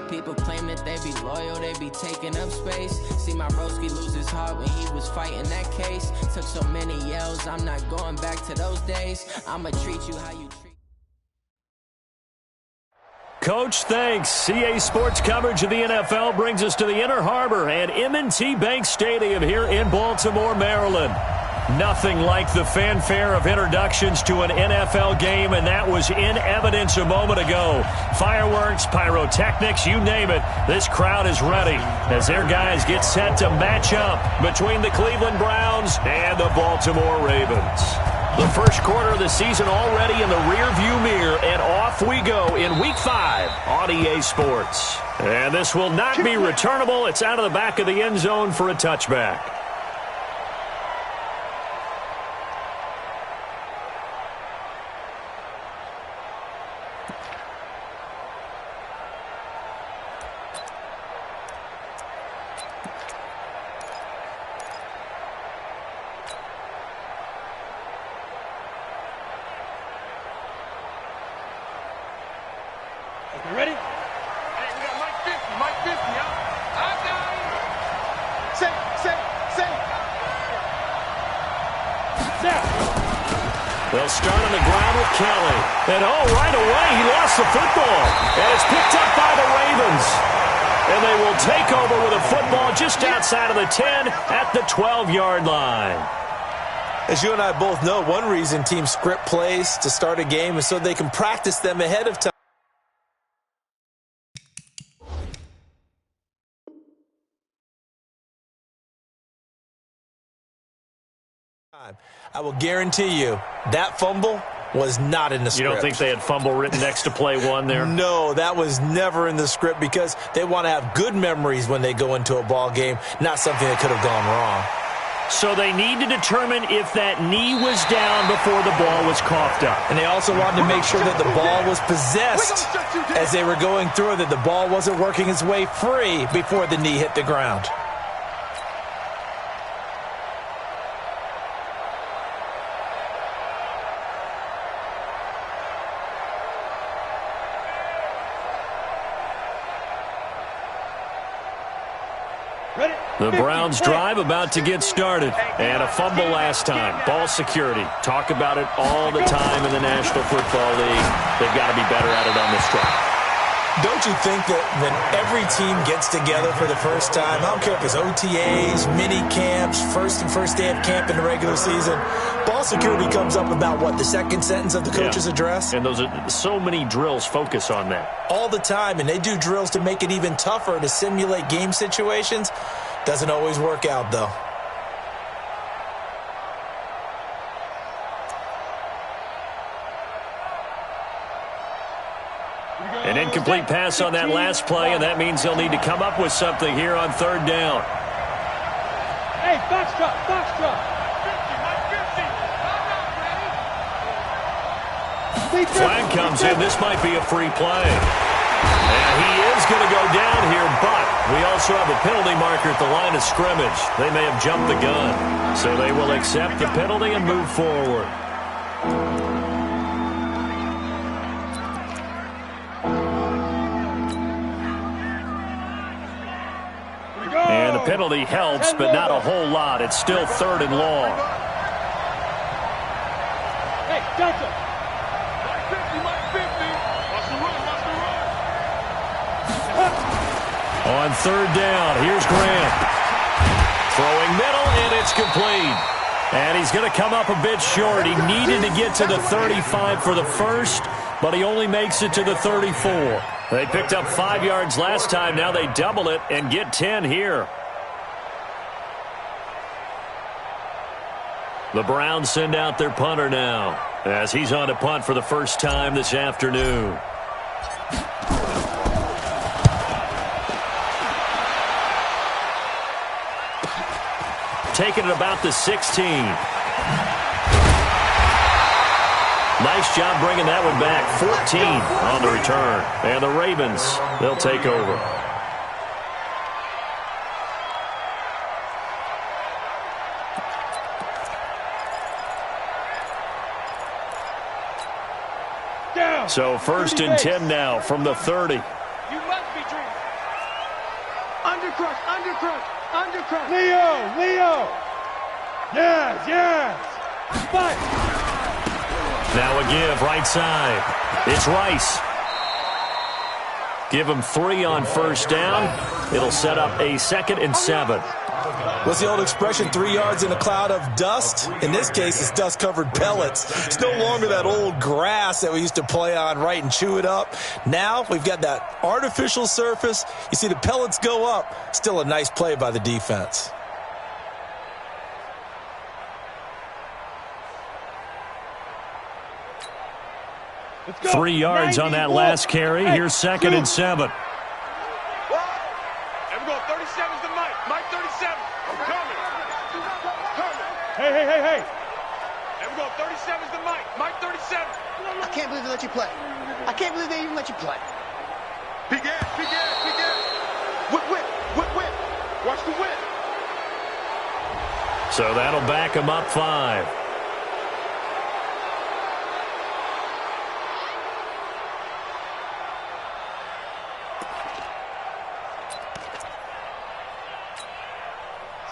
People claim that they be loyal, they be taking up space. See my broski lose his heart when he was fighting that case. Took so many yells, I'm not going back to those days. I'ma treat you how you treat. Coach, thanks. CA Sports coverage of the NFL brings us to the Inner Harbor and M&T Bank Stadium here in Baltimore, Maryland. Nothing like the fanfare of introductions to an NFL game, and that was in evidence a moment ago. Fireworks, pyrotechnics, you name it. This crowd is ready as their guys get set to match up between the Cleveland Browns and the Baltimore Ravens. The first quarter of the season already in the rearview mirror, and off we go in Week 5 on EA Sports. And this will not be returnable. It's out of the back of the end zone for a touchback. Ready? Hey, we got Mike 50, y'all. I got it. Say. Now. They'll start on the ground with Kelly. And, right away, he lost the football. And it's picked up by the Ravens. And they will take over with a football just outside of the 10 at the 12-yard line. As you and I both know, one reason teams script plays to start a game is so they can practice them ahead of time. I will guarantee you that fumble was not in the script. You don't think they had fumble written next to play one there? No, that was never in the script because they want to have good memories when they go into a ball game, not something that could have gone wrong. So they need to determine if that knee was down before the ball was coughed up. And they also wanted to make sure that the ball was possessed as they were going through, that the ball wasn't working its way free before the knee hit the ground. The Browns drive about to get started. And a fumble last time. Ball security. Talk about it all the time in the National Football League. They've got to be better at it on this drive. Don't you think that when every team gets together for the first time, I don't care if it's OTAs, mini camps, first day of camp in the regular season, ball security comes up about, what, the second sentence of the coach's address? And those are so many drills focus on that. All the time, and they do drills to make it even tougher to simulate game situations. Doesn't always work out, though. An incomplete pass on that last play, and that means they'll need to come up with something here on third down. Hey, box drop. Flag comes in. This might be a free play. And he is going to go down here, but we also have a penalty marker at the line of scrimmage. They may have jumped the gun. So they will accept the penalty and move forward. And the penalty helps, but not a whole lot. It's still third and long. Hey, Johnson. Mike 50. Watch the run. On third down, here's Grant. Throwing middle, and it's complete. And he's going to come up a bit short. He needed to get to the 35 for the first, but he only makes it to the 34. They picked up 5 yards last time. Now they double it and get 10 here. The Browns send out their punter now as he's on to punt for the first time this afternoon. Taking it about the 16. Nice job bringing that one back. 14 on the return. And the Ravens, they'll take over. So 1st and 10 now from the 30. You must be Undercrush, undercrush, undercrush. Leo! Yes! Fight! Now a give, right side. It's Rice. Give him 3 on first down. It'll set up a 2nd and 7. What's the old expression, 3 yards in a cloud of dust? In this case, it's dust-covered pellets. It's no longer that old grass that we used to play on, right, and chew it up. Now we've got that artificial surface. You see the pellets go up. Still a nice play by the defense. Let's go. 3 yards on that last carry. Here's 2nd and 7. And we go 37's to Mike. Mike 37. I'm coming. Hey. And we go 37's to Mike. Mike 37. I can't believe they let you play. I can't believe they even let you play. Big ass. Whip. Watch the whip. So that'll back him up 5.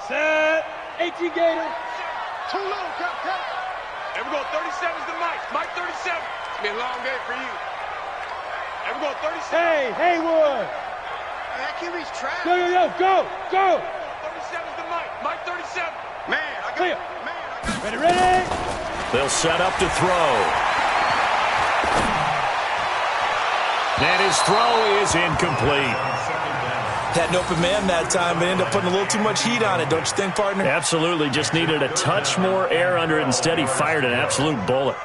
Set. 18 Gator. Too low, cut. And we go 37's to Mike. Mike 37. It's been a long day for you. And we go 37. Hey, Haywood. Man, I can't reach track. Go. 37's to Mike. Mike 37. Man, I got Clear. it. Ready. They'll set up to throw. And his throw is incomplete. Had an open man that time, but ended up putting a little too much heat on it, don't you think, partner? Absolutely. Just needed a touch more air under it. Instead, he fired an absolute bullet.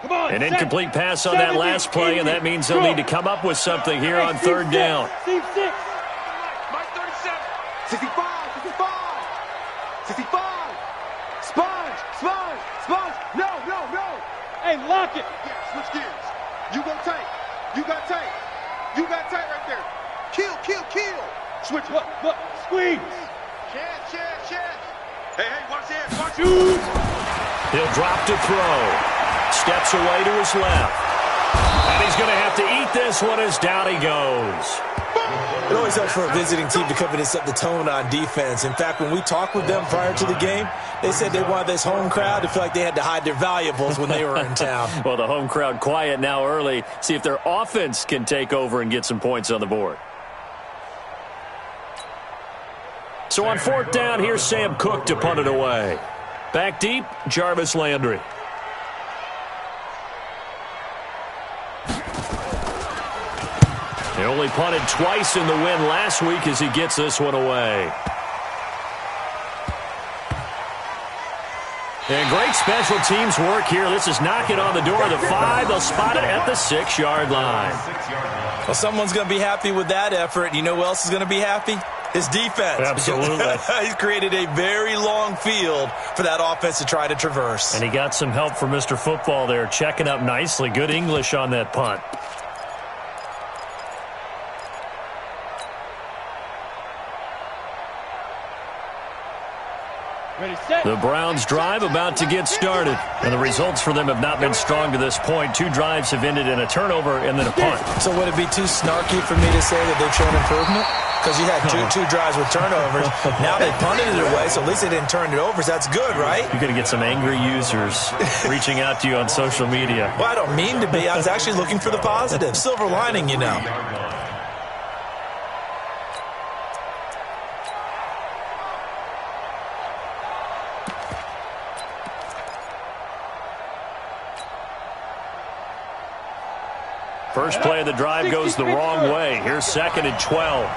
Come on. An incomplete pass on that last play, and that means they'll need to come up with something here on 3rd down. Steve 6. Mike 37. 65. 65. Sponge. No. Hey, lock it. Yeah, switch gears. You go tight. You got tight right there. Kill. Switch. Look. Squeeze. Chance. Hey, watch this. Watch Shoot. He'll drop to throw. Steps away to his left. And he's going to have to eat this one as down he goes. It always helps for a visiting team to come in and set the tone on defense. In fact, when we talked with them prior to the game, they said they wanted this home crowd to feel like they had to hide their valuables when they were in town. Well, the home crowd quiet now early. See if their offense can take over and get some points on the board. So on 4th down, here's Sam Cook to punt it away. Back deep, Jarvis Landry. He only punted twice in the win last week as he gets this one away. And great special teams work here. This is knocking on the door of the 5. They'll spot it at the 6-yard line. Well, someone's going to be happy with that effort. You know who else is going to be happy? His defense. Absolutely. He's created a very long field for that offense to try to traverse. And he got some help from Mr. Football there, checking up nicely. Good English on that punt. Ready, set. The Browns' drive about to get started. And the results for them have not been strong to this point. 2 drives have ended in a turnover and then a punt. So would it be too snarky for me to say that they've shown improvement? Because you had two drives with turnovers. Now they punted it away, so at least they didn't turn it over. So that's good, right? You're going to get some angry users reaching out to you on social media. Well, I don't mean to be. I was actually looking for the positive. Silver lining, you know. First play of the drive goes the wrong way. Here's 2nd and 12.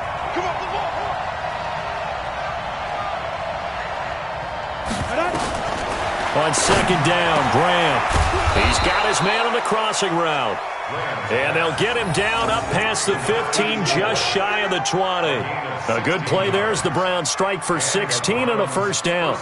On 2nd down, Graham. He's got his man on the crossing route. And they'll get him down up past the 15, just shy of the 20. A good play there as the Browns strike for 16 and a first down.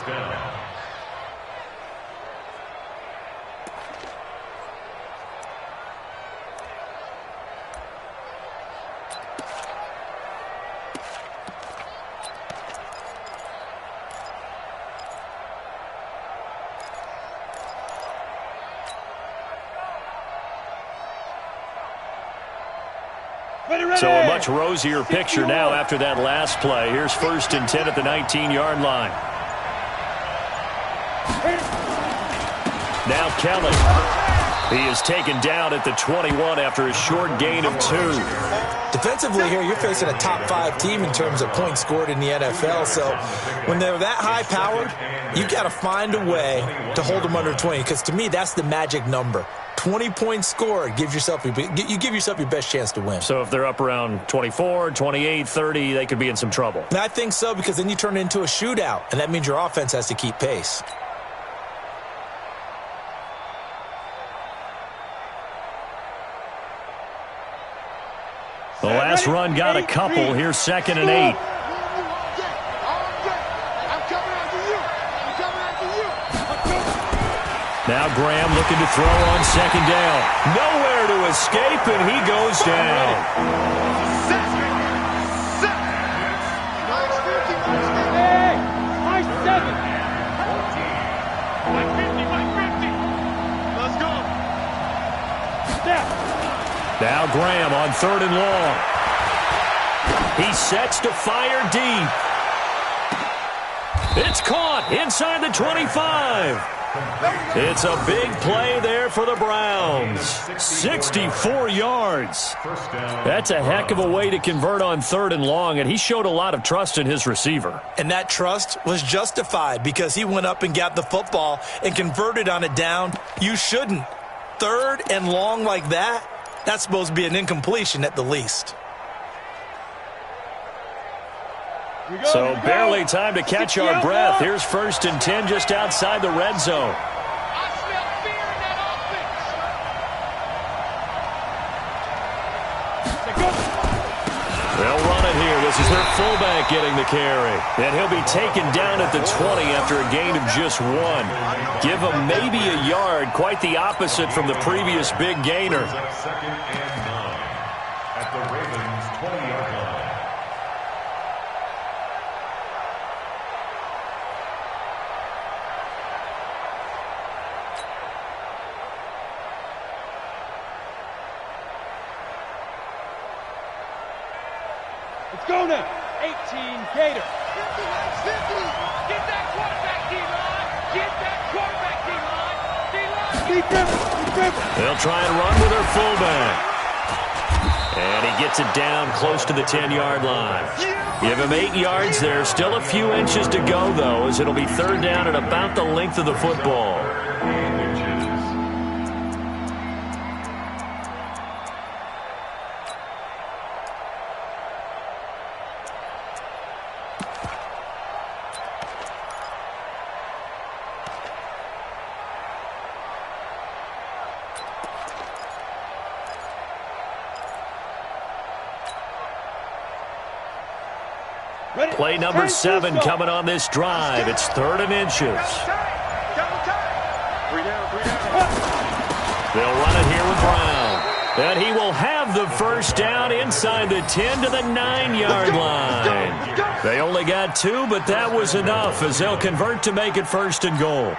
So a much rosier picture now after that last play. Here's 1st and 10 at the 19-yard line. Now Kelly. He is taken down at the 21 after a short gain of 2. Defensively here, you're facing a top 5 team in terms of points scored in the NFL. So when they're that high-powered, you got to find a way to hold them under 20. Because to me, that's the magic number. 20 points scored, you give yourself your best chance to win. So if they're up around 24, 28, 30, they could be in some trouble. And I think so, because then you turn it into a shootout, and that means your offense has to keep pace. The last run got a couple. Here's 2nd and 8. Now Graham looking to throw on 2nd down. Nowhere to escape, and he goes down. Nice 7. Let's go. Step. Now Graham on 3rd and long. He sets to fire deep. It's caught inside the 25. It's a big play there for the Browns. 64 yards. That's a heck of a way to convert on 3rd and long, and he showed a lot of trust in his receiver. And that trust was justified because he went up and got the football and converted on it down. You shouldn't. 3rd and long like that, that's supposed to be an incompletion at the least. So barely time to catch our breath. Here's 1st and 10 just outside the red zone. I smell fear in that offense. They'll run it here. This is their fullback getting the carry. And he'll be taken down at the 20 after a gain of just 1. Give him maybe a yard. Quite the opposite from the previous big gainer. 2nd and 9 at the Ravens' 20-yard line. Let's go now. 18 Gator. 50, Get that quarterback, D-line. Get that quarterback, D-line. D-line. Deep river. They'll try and run with their fullback. And he gets it down close to the 10-yard line. Give him 8 yards there. Still a few inches to go, though, as it'll be 3rd down at about the length of the football. Play number 7 coming on this drive. It's 3rd and inches. They'll run it here with Brown. And he will have the 1st down inside the 10 to the 9-yard line. They only got 2, but that was enough as they'll convert to make it 1st and goal.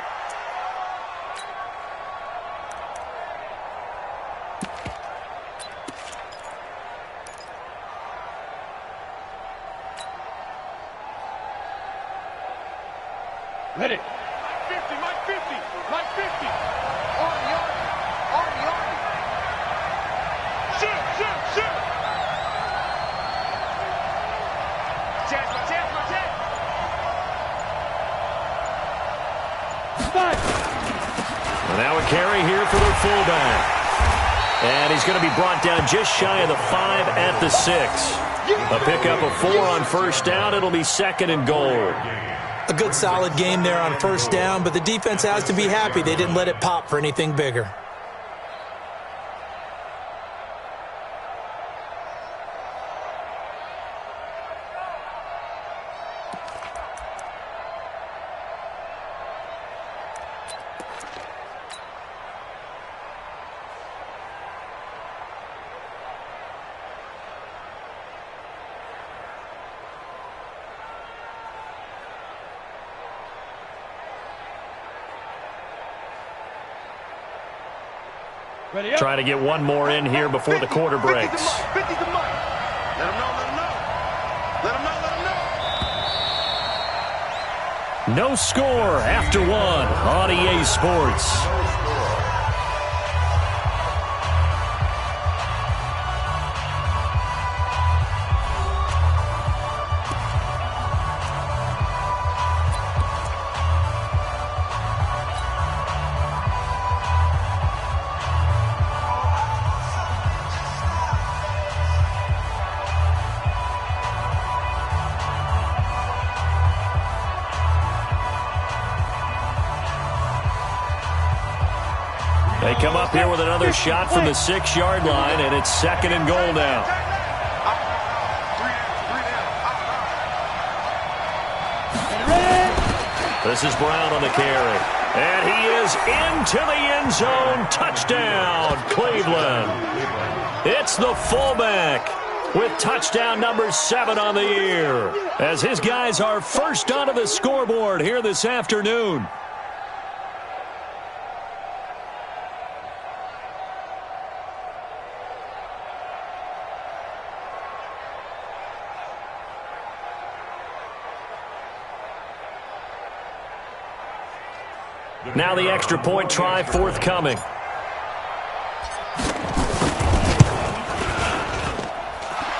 Ready. Mike 50, Mike 50, Mike 50. Army. Shoot. Chance. Five. Well, now a carry here for their fullback. And he's going to be brought down just shy of the 5 at the 6. A pickup of 4 on 1st down. It'll be 2nd and goal. A good solid game there on 1st down, but the defense has to be happy they didn't let it pop for anything bigger. Trying to get one more in here before the quarter breaks. 50 to Mike. Let him know, let him know. Let him know, let him know. No score after one on EA Sports. They come up here with another shot from the 6-yard line, and it's 2nd and goal now. This is Brown on the carry. And he is into the end zone. Touchdown, Cleveland. It's the fullback with touchdown number 7 on the year, as his guys are first onto the scoreboard here this afternoon. Now the extra point try forthcoming.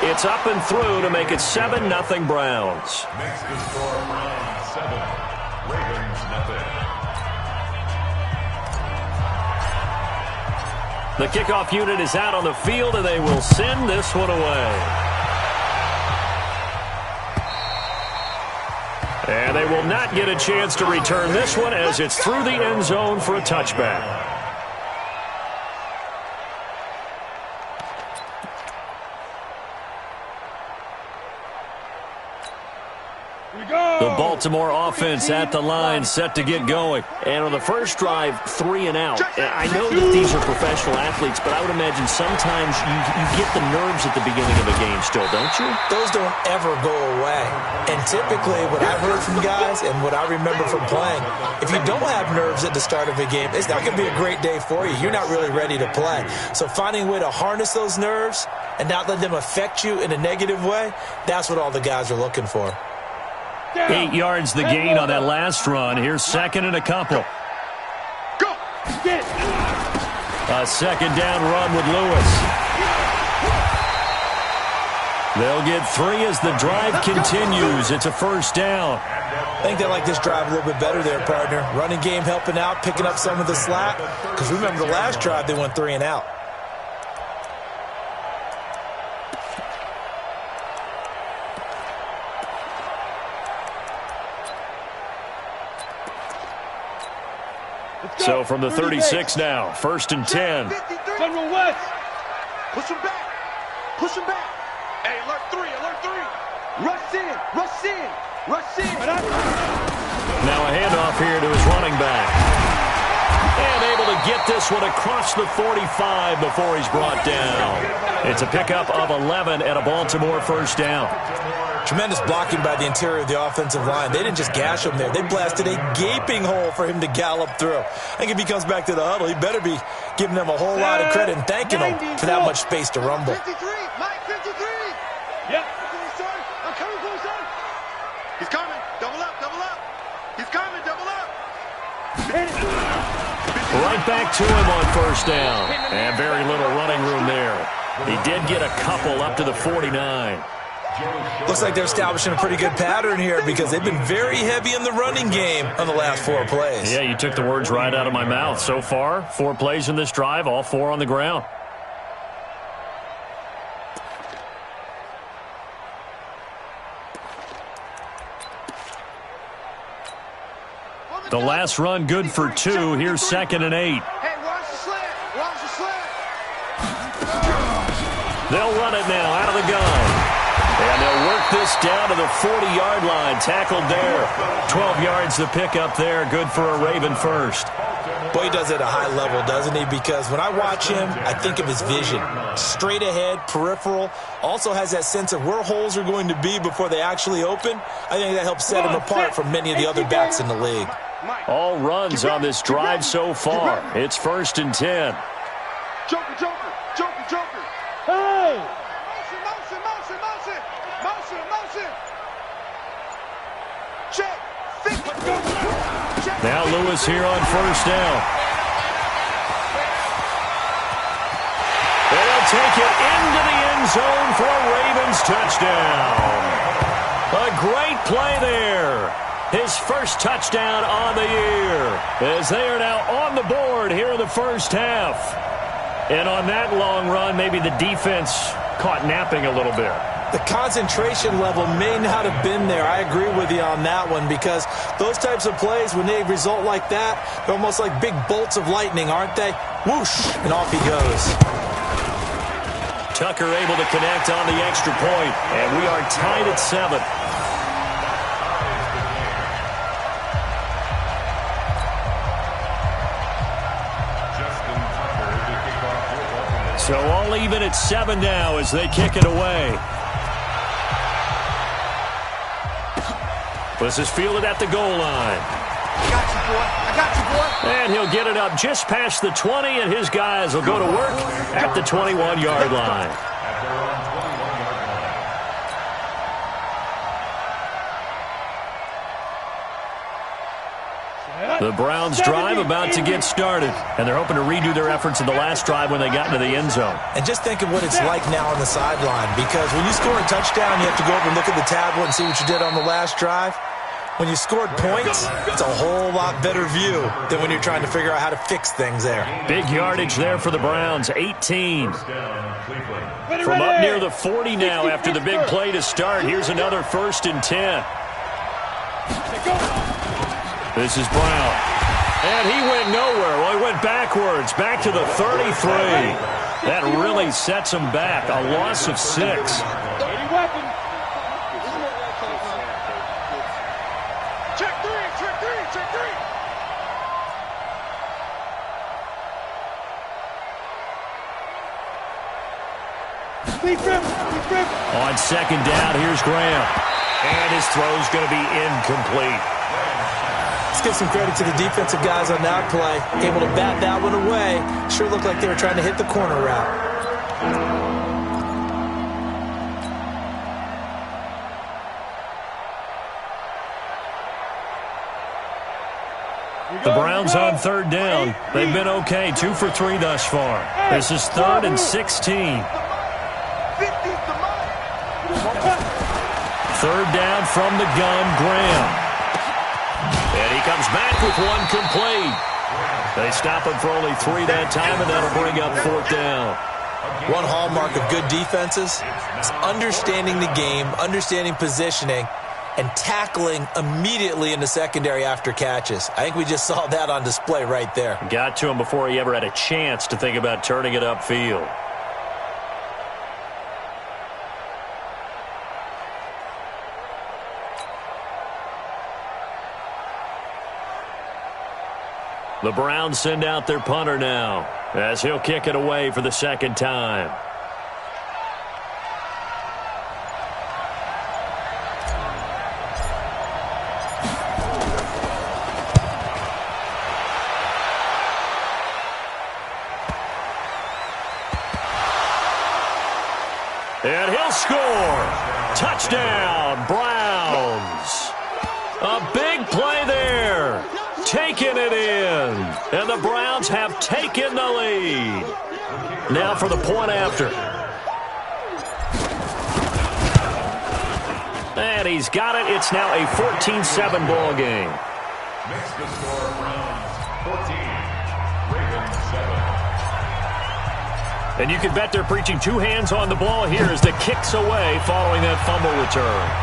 It's up and through to make it 7-0 Browns. Makes the score Browns 7, Ravens nothing. The kickoff unit is out on the field, and they will send this one away. And they will not get a chance to return this one as it's through the end zone for a touchback. The Baltimore offense at the line, set to get going. And on the first drive, 3 and out. I know that these are professional athletes, but I would imagine sometimes you get the nerves at the beginning of a game still, don't you? Those don't ever go away. And typically, what I've heard from guys and what I remember from playing, if you don't have nerves at the start of a game, it's not going to be a great day for you. You're not really ready to play. So finding a way to harness those nerves and not let them affect you in a negative way, that's what all the guys are looking for. 8 yards the gain on that last run. Here's 2nd and a couple. Go! Get! A 2nd down run with Lewis. They'll get 3 as the drive continues. It's a first down. I think they like this drive a little bit better there, partner. Running game helping out, picking up some of the slack. Because remember the last drive, they went 3 and out. So from the 36 now, 1st and 10. General West. Push him back. Push him back. Hey, alert 3, alert 3. Rush in, rush in, rush in. Now a handoff here to his running back. And able to get this one across the 45 before he's brought down. It's a pickup of 11 and a Baltimore first down. Tremendous blocking by the interior of the offensive line. They didn't just gash him there. They blasted a gaping hole for him to gallop through. I think if he comes back to the huddle, he better be giving them a whole lot of credit and thanking them for that much space to rumble. 53, Mike, 53. Yep. I'm coming for you, son. He's coming. Double up, double up. He's coming, double up. Right back to him on first down. And very little running room there. He did get a couple up to the 49. Looks like they're establishing a pretty good pattern here because they've been very heavy in the running game on the last 4 plays. Yeah, you took the words right out of my mouth. So far, 4 plays in this drive, all 4 on the ground. The last run good for 2. Here's 2nd and 8. Hey, watch the slant. Watch the slant. They'll run it now out of the gun. And they'll work this down to the 40-yard line. Tackled there. 12 yards the pickup there. Good for a Raven first. Boy, he does it at a high level, doesn't he? Because when I watch him, I think of his vision. Straight ahead, peripheral. Also has that sense of where holes are going to be before they actually open. I think that helps set him apart from many of the other backs in the league. All runs on this drive so far. It's 1st and 10. Joker, Joker, Joker, Joker. Hey! Motion, motion, motion, motion. Now Lewis here on first down. And he'll take it into the end zone for a Ravens touchdown. A great play there. His first touchdown on the year, as they are now on the board here in the first half. And on that long run, maybe the defense caught napping a little bit. The concentration level may not have been there. I agree with you on that one, because those types of plays, when they result like that, they're almost like big bolts of lightning, aren't they? Whoosh, and off he goes. Tucker able to connect on the extra point, and we are tied at 7. So all even at 7 now as they kick it away. This is fielded at the goal line. I got you, boy. I got you, boy. And he'll get it up just past the 20, and his guys will go to work at the 21-yard line. The Browns drive about to get started, and they're hoping to redo their efforts in the last drive when they got into the end zone. And just think of what it's like now on the sideline, because when you score a touchdown, you have to go over and look at the tablet and see what you did on the last drive. When you scored points, it's a whole lot better view than when you're trying to figure out how to fix things there. Big yardage there for the Browns, 18. From up near the 40 now after the big play to start. Here's another 1st and 10. This is Brown. And he went nowhere. Well, he went backwards, back to the 33. That really sets him back. A loss of 6. Check three, check three, check three. On 2nd down, here's Graham. And his throw's going to be incomplete. Let's give some credit to the defensive guys on that play. Able to bat that one away. Sure looked like they were trying to hit the corner route. The Browns on 3rd down. They've been okay, 2 for 3 thus far. This is 3rd and 16. 3rd down from the gun, Graham. And he comes back with one complete. They stop him for only 3 that time, and that'll bring up 4th down. One hallmark of good defenses is understanding the game, understanding positioning, and tackling immediately in the secondary after catches. I think we just saw that on display right there. Got to him before he ever had a chance to think about turning it upfield. The Browns send out their punter now, as he'll kick it away for the 2nd time. And he'll score. Touchdown, Browns. A big play there. Taking it in. And the Browns have taken the lead. Now for the point after. And he's got it. It's now a 14-7 ball game. Makes the score Browns 14, Ravens 7. And you can bet they're preaching 2 hands on the ball here as the kick's away following that fumble return.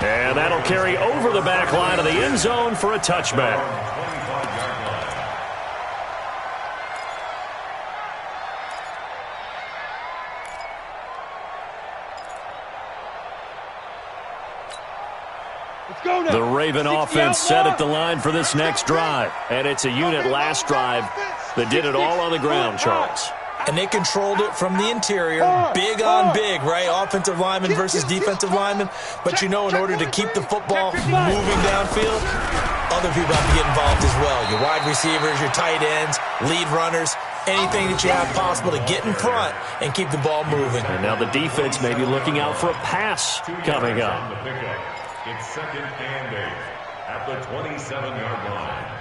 And that'll carry over the back line of the end zone for a touchback. The Raven offense set at the line for this next drive. And it's a unit last drive that did it all on the ground, Charles. And they controlled it from the interior, big on big, right? Offensive lineman versus defensive lineman. But you know, in order to keep the football moving downfield, other people have to get involved as well. Your wide receivers, your tight ends, lead runners, anything that you have possible to get in front and keep the ball moving. And now the defense may be looking out for a pass coming up. It's 2nd and 8 at the 27-yard line.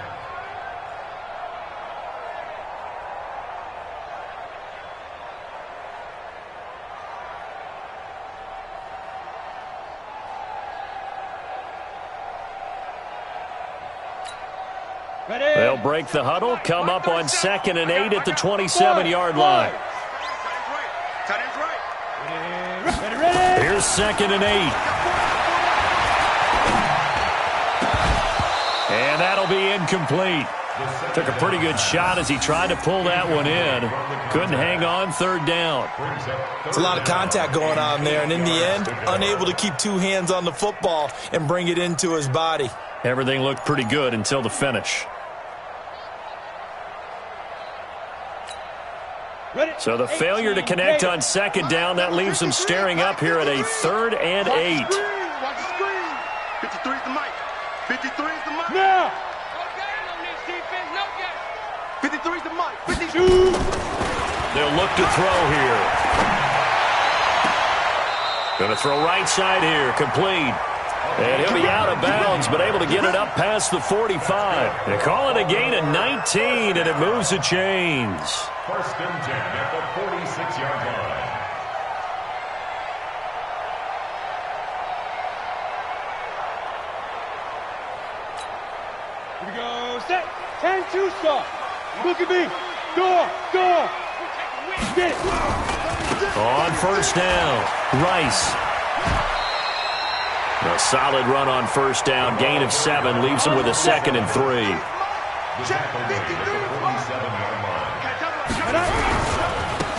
They'll break the huddle, come up on 2nd and 8 at the 27-yard line. Here's 2nd and 8. And that'll be incomplete. Took a pretty good shot as he tried to pull that one in. Couldn't hang on 3rd down. It's a lot of contact going on there, and in the end, unable to keep 2 hands on the football and bring it into his body. Everything looked pretty good until the finish. So the failure to connect on 2nd down, that leaves them staring up here at a 3rd and 8. Watch the screen. 53 is the mic. 53 is the mic. Now. No game on this defense. No game. 53 is the mic. 52. They'll look to throw here. Going to throw right side here. Complete. And he'll be out of bounds, but able to get it up past the 45. They call it a gain of 19, and it moves the chains. 1st and 10 at the 46-yard line. Here we go. Set. 10-2 start. Look at me. Go. Get it. On 1st down, Rice. A solid run on 1st down. Gain of 7 leaves him with a 2nd and 3.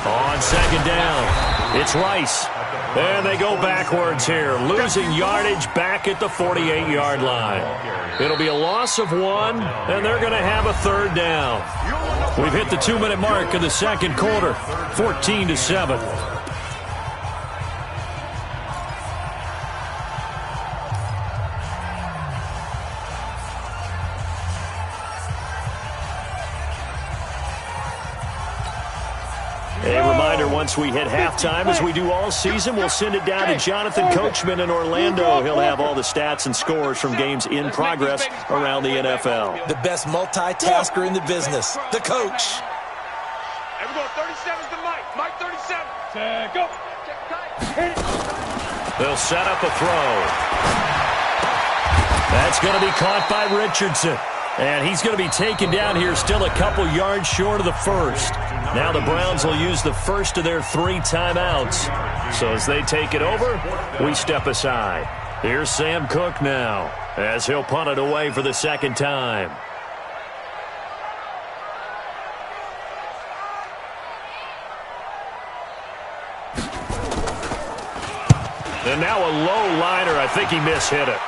On 2nd down, it's Rice. And they go backwards here, losing yardage back at the 48-yard line. It'll be a loss of 1, and they're going to have a 3rd down. We've hit the 2-minute mark of the 2nd quarter, 14-7. Once we hit halftime, as we do all season, we'll send it down to Jonathan Coachman in Orlando. He'll have all the stats and scores from games in progress around the NFL. The best multitasker in the business, the coach. Here we go. 37 is the mic. Mic 37. Go. They'll set up a throw. That's going to be caught by Richardson. And he's going to be taken down here, still a couple yards short of the 1st. Now the Browns will use the 1st of their 3 timeouts. So as they take it over, we step aside. Here's Sam Cook now, as he'll punt it away for the 2nd time. And now a low liner. I think he mishit it.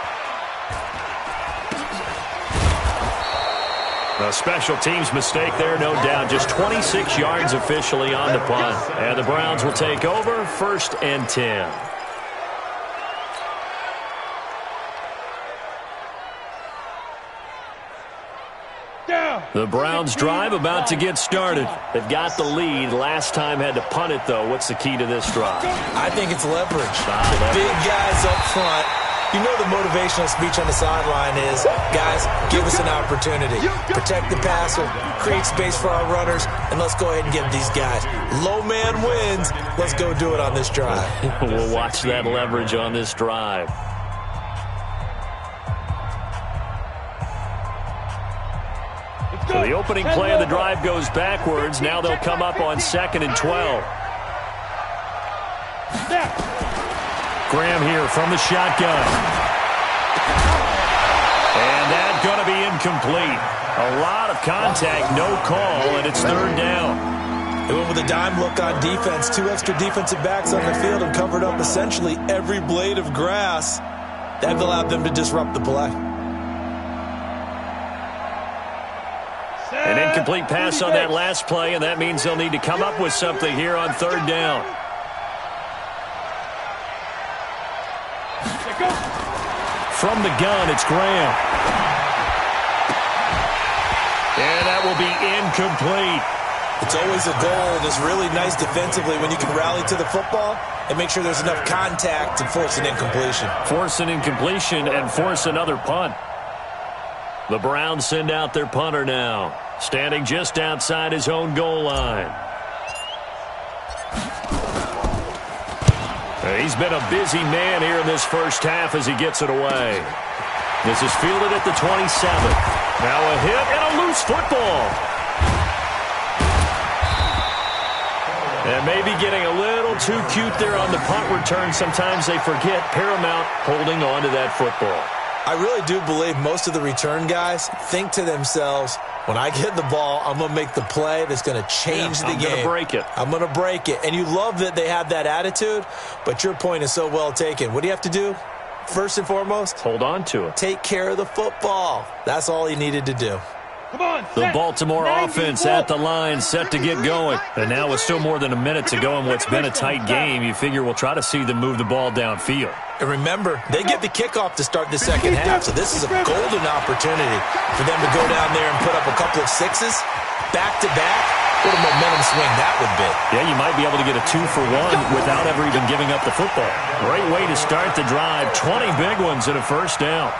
A special teams mistake there, no doubt. Just 26 yards officially on the punt. And the Browns will take over, 1st and 10. The Browns drive about to get started. They've got the lead. Last time had to punt it, though. What's the key to this drive? I think it's leverage. The big guys up front. You know the motivational speech on the sideline is, guys, give us an opportunity. Protect the passer, create space for our runners, and let's go ahead and give these guys. Low man wins. Let's go do it on this drive. We'll watch that leverage on this drive. So the opening play of the drive goes backwards. Now they'll come up on 2nd and 12. Graham here from the shotgun. And that's going to be incomplete. A lot of contact, no call, and it's 3rd down. They went with a dime look on defense. 2 extra defensive backs on the field and covered up essentially every blade of grass. That allowed them to disrupt the play. An incomplete pass on that last play, and that means they'll need to come up with something here on 3rd down. From the gun, it's Graham. And that will be incomplete. It's always a goal, and it's really nice defensively when you can rally to the football and make sure there's enough contact to force an incompletion. Force an incompletion and force another punt. The Browns send out their punter now, standing just outside his own goal line. He's been a busy man here in this first half as he gets it away. This is fielded at the 27. Now a hit and a loose football. And maybe getting a little too cute there on the punt return. Sometimes they forget paramount holding on to that football. I really do believe most of the return guys think to themselves, when I get the ball, I'm going to make the play that's going to change the game. I'm going to break it. I'm going to break it. And you love that they have that attitude, but your point is so well taken. What do you have to do? First and foremost, hold on to it. Take care of the football. That's all he needed to do. Come on, the Baltimore offense at the line, set to get going. And now with still more than a minute to go in what's been a tight game, you figure we'll try to see them move the ball downfield. And remember, they get the kickoff to start the second half, so this is a golden opportunity for them to go down there and put up a couple of sixes back-to-back. What a momentum swing that would be. Yeah, you might be able to get a 2-for-1 without ever even giving up the football. Great way to start the drive. 20 big ones and a first down.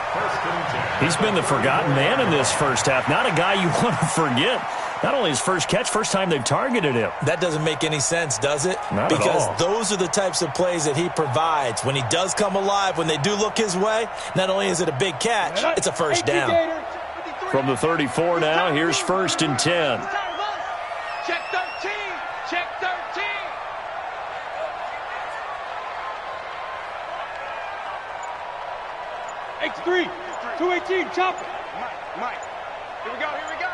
He's been the forgotten man in this first half. Not a guy you want to forget. Not only his first catch, first time they've targeted him. That doesn't make any sense, does it? Not at all. Because those are the types of plays that he provides. When he does come alive, when they do look his way, not only is it a big catch, it's a first down. From the 34 now, here's 1st and 10. Check 13. Check 13. X3. 218. Chop it. Mike. Here we go. Here we go.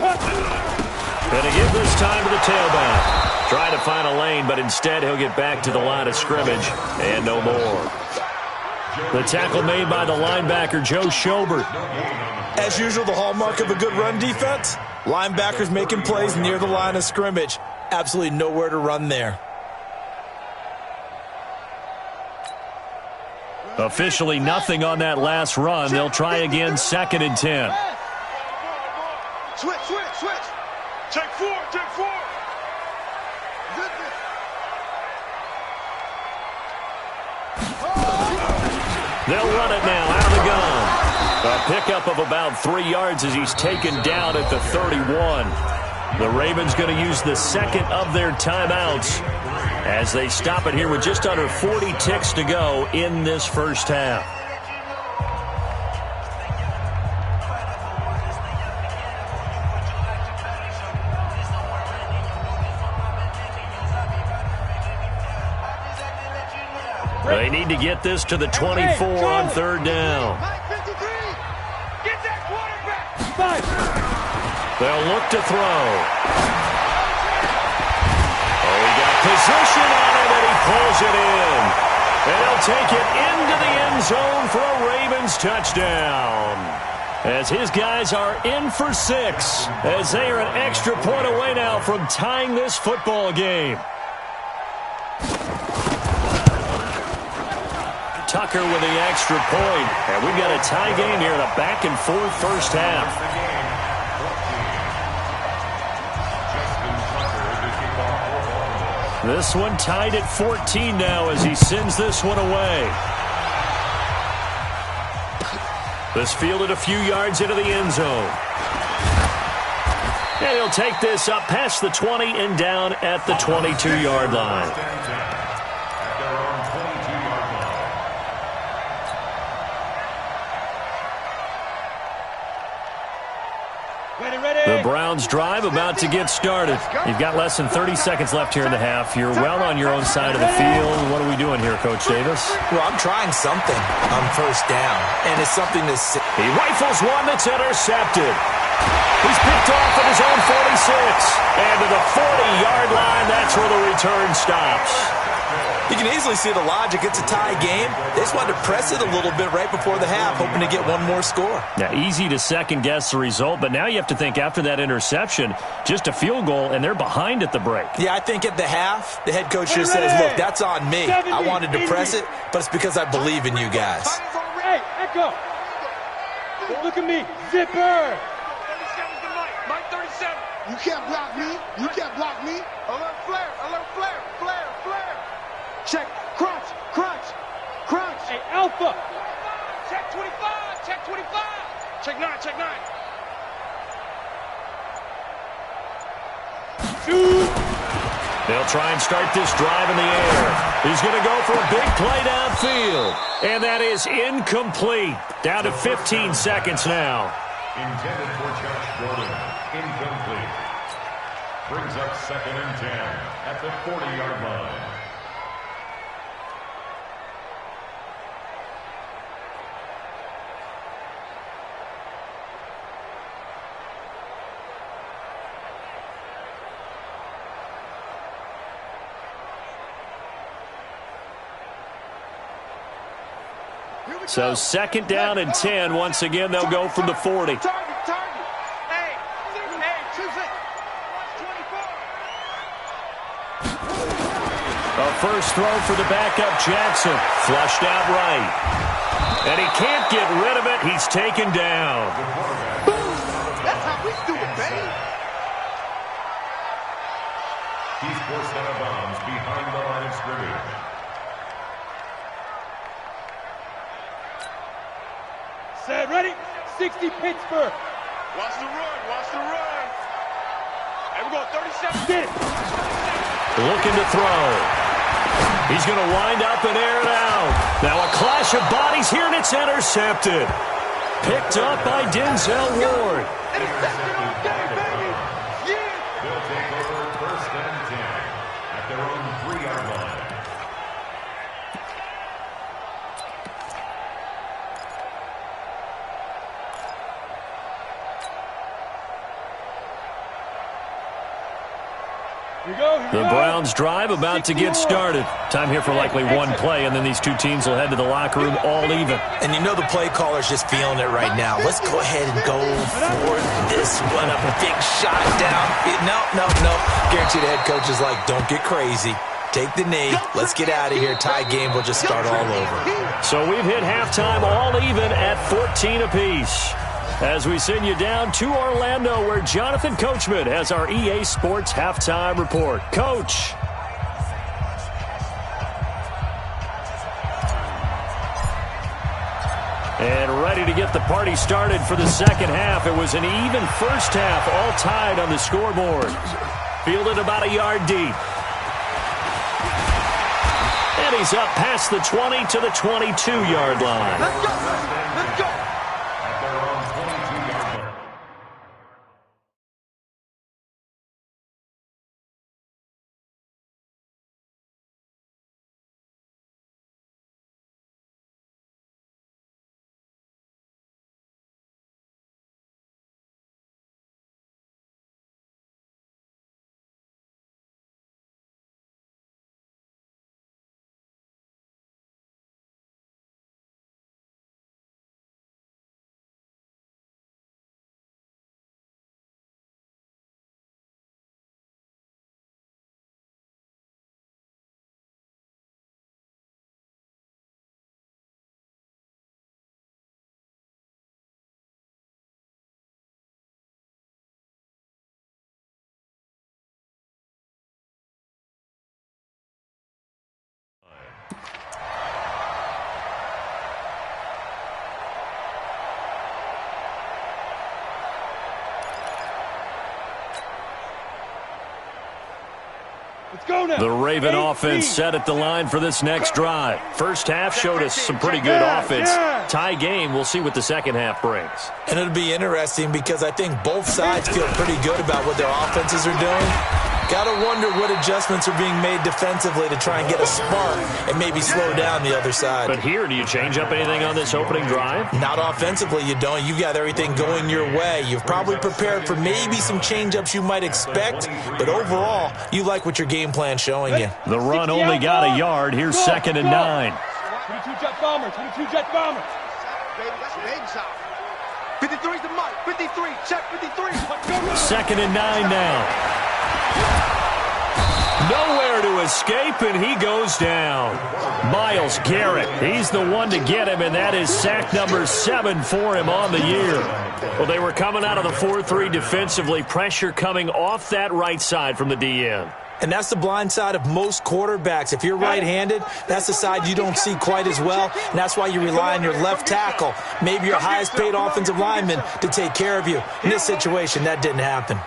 And again this time to the tailback. Trying to find a lane, but instead he'll get back to the line of scrimmage and no more. The tackle made by the linebacker, Joe Schobert. As usual, the hallmark of a good run defense, linebackers making plays near the line of scrimmage. Absolutely nowhere to run there. Officially nothing on that last run. They'll try again, 2nd and 10. Switch. Check 4. Check 4. They'll run it now out of the gun. A pickup of about 3 yards as he's taken down at the 31. The Ravens going to use the second of their timeouts as they stop it here with just under 40 ticks to go in this first half. They need to get this to the 24 on 3rd down. Get that quarterback. They'll look to throw. Oh, he got position on it, and he pulls it in. And he'll take it into the end zone for a Ravens touchdown. As his guys are in for 6, as they are an extra point away now from tying this football game. Tucker with the extra point. And we've got a tie game here in a back-and-forth first half. This one tied at 14 now as he sends this one away. This fielded a few yards into the end zone. And he'll take this up past the 20 and down at the 22-yard line. The Browns drive about to get started. You've got less than 30 seconds left here in the half. You're well on your own side of the field. What are we doing here, Coach Davis? Well, I'm trying something on 1st down, and it's something to see. He rifles one that's intercepted. He's picked off at his own 46. And to the 40-yard line, that's where the return stops. You can easily see the logic. It's a tie game. They just wanted to press it a little bit right before the half, hoping to get one more score. Now, easy to second-guess the result, but now you have to think after that interception, just a field goal, and they're behind at the break. Yeah, I think at the half, the head coach just says, look, that's on me. I wanted to press it, but it's because I believe in you guys. Hey, Echo. Look at me. Zipper. 37's the Mike. Mike 37. You can't block me. You can't block me. Alert flare. Alert flare. Flare. Flare. Check. Crunch. Crunch. Crunch. Hey, Alpha. Check 25. Check 25. Check 9. Check 9. Shoot. They'll try and start this drive in the air. He's going to go for a big play downfield. And that is incomplete. Down to 15 seconds now. Intended for Josh Gordon. Incomplete. Brings up 2nd and 10 at the 40-yard line. So 2nd down and 10. Once again, they'll go from the 40. Target. Hey, 2 6. 24. A first throw for the backup Jackson. Flushed out right. And he can't get rid of it. He's taken down. That's how we do it, baby. He's forced out of bounds behind the line of scrimmage. Set, ready? 60 Pittsburgh. Watch the run. Watch the run. Hey, we're going 37. Get it. Looking to throw. He's going to wind up and air it out. Now a clash of bodies here, and it's intercepted. Picked up by Denzel Ward. Intercepted on game, baby. Yeah. They'll take over 1st and 10 at their own 3-yard line. The Browns drive about to get started. Time here for likely one play, and then these two teams will head to the locker room all even. And you know the play caller's just feeling it right now. Let's go ahead and go for this one. A big shot down. No. Guarantee the head coach is like, don't get crazy. Take the knee. Let's get out of here. Tie game will just start all over. So we've hit halftime all even at 14 apiece. As we send you down to Orlando, where Jonathan Coachman has our EA Sports halftime report. Coach. And ready to get the party started for the second half. It was an even first half, all tied on the scoreboard. Fielded about a yard deep. And he's up past the 20 to the 22-yard line. Let's go. Let's go. At their own 22-yard line. Let's go now. The Raven offense set at the line for this next drive. First half showed us some pretty good offense. Tie game, we'll see what the second half brings. And it'll be interesting because I think both sides feel pretty good about what their offenses are doing. Got to wonder what adjustments are being made defensively to try and get a spark and maybe slow down the other side. But here, do you change up anything on this opening drive? Not offensively, you don't. You've got everything going your way. You've probably prepared for maybe some change-ups you might expect, but overall, you like what your game plan's showing you. The run only got a yard. Here's 2nd and 9. 22 jet bombers. 22 jet bombers. Baby, that's a baby shot. 53's the mic. 53. Check 53. 2nd and 9 now. Nowhere to escape, and he goes down. Myles Garrett, he's the one to get him, and that is sack number 7 for him on the year. Well, they were coming out of the 4-3 defensively. Pressure coming off that right side from the DN. And that's the blind side of most quarterbacks. If you're right-handed, that's the side you don't see quite as well, and that's why you rely on your left tackle, maybe your highest-paid offensive lineman, to take care of you. In this situation, that didn't happen.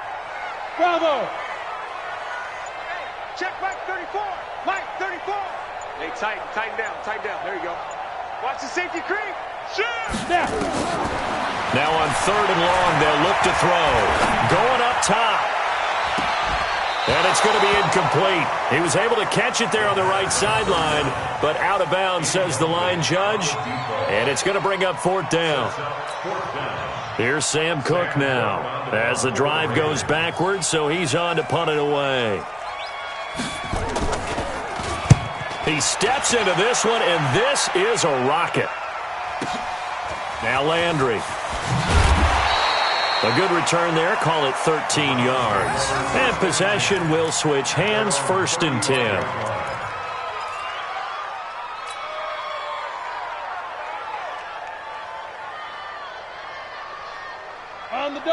Bravo! Check Mike 34. Mike 34. Hey, tighten down. There you go. Watch the safety creep. Shoot! Now on 3rd and long, they'll look to throw. Going up top. And it's going to be incomplete. He was able to catch it there on the right sideline, but out of bounds, says the line judge. And it's going to bring up 4th down. Here's Sam Cook now as the drive goes backwards, so he's on to punt it away. He steps into this one, and this is a rocket. Now Landry. A good return there. Call it 13 yards. And possession will switch hands. 1st and 10.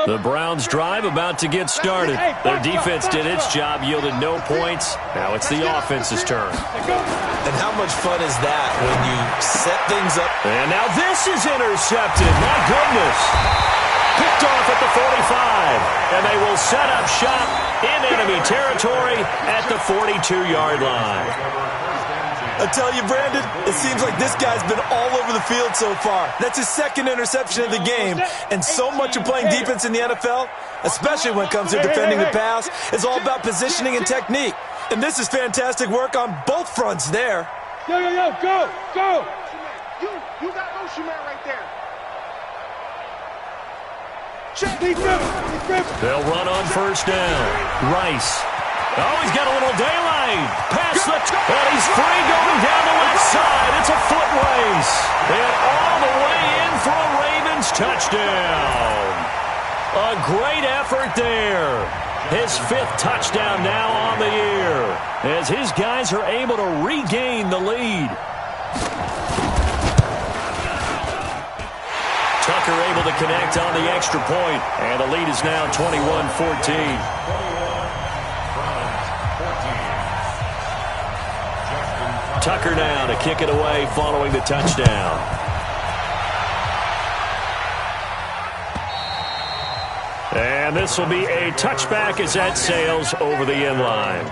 The Browns drive about to get started. Their defense did its job, yielded no points. Now it's the offense's turn. And how much fun is that when you set things up? And now this is intercepted. My goodness. Picked off at the 45. And they will set up shop in enemy territory at the 42-yard line. I tell you, Brandon, it seems like this guy's been all over the field so far. That's his 2nd interception of the game. And so much of playing defense in the NFL, especially when it comes to defending the pass, is all about positioning and technique. And this is fantastic work on both fronts there. Yo, go! You got Ocean Man right there. They'll run on 1st down. Rice. Oh, he's got a little daylight. Pass the... And he's free going down the left side. It's a foot race. And all the way in for a Ravens touchdown. A great effort there. His 5th touchdown now on the year as his guys are able to regain the lead. Tucker able to connect on the extra point, and the lead is now 21-14. Tucker now to kick it away following the touchdown. And this will be a touchback as that sails over the end line.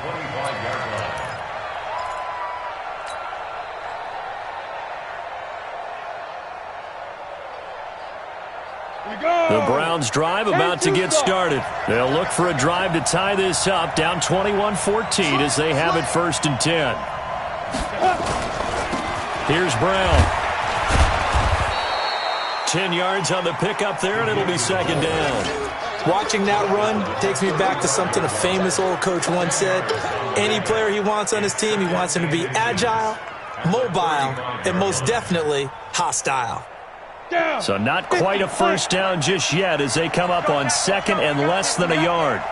The Browns drive about to get started. They'll look for a drive to tie this up, down 21-14 as they have it 1st and 10. Here's Brown. 10 yards on the pickup there, and it'll be 2nd down. Watching that run takes me back to something a famous old coach once said. Any player he wants on his team, he wants him to be agile, mobile, and most definitely hostile. So not quite a 1st down just yet as they come up on 2nd and less than a yard.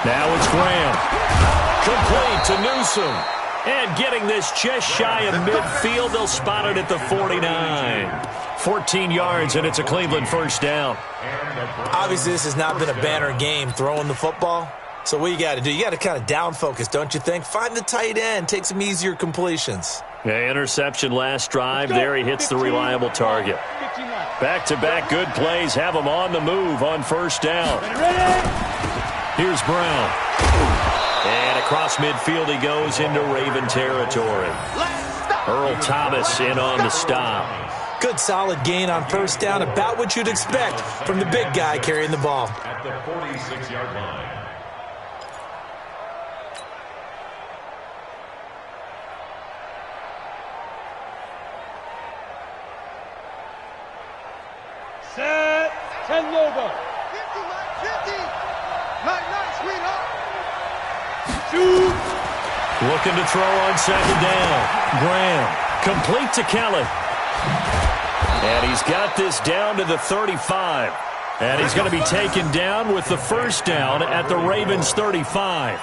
Now it's Graham. Complete to Newsome. And getting this just shy of midfield, they'll spot it at the 49. 14 yards, and it's a Cleveland 1st down. Obviously, this has not been a banner game throwing the football. So what you got to do, you got to kind of down focus, don't you think? Find the tight end, take some easier completions. Yeah, interception last drive. There he hits the reliable target. Back-to-back good plays have him on the move on 1st down. Here's Brown. And across midfield he goes into Raven territory. Earl Thomas in on the stop. Good solid gain on 1st down, about what you'd expect from the big guy carrying the ball. At the 46-yard line. Set. 10 Lobo. 50, Mike, 50. Night, sweetheart. Shoot. Looking to throw on 2nd down. Graham. Complete to Kelly. And he's got this down to the 35. And he's going to be taken down with the first down at the Ravens' 35.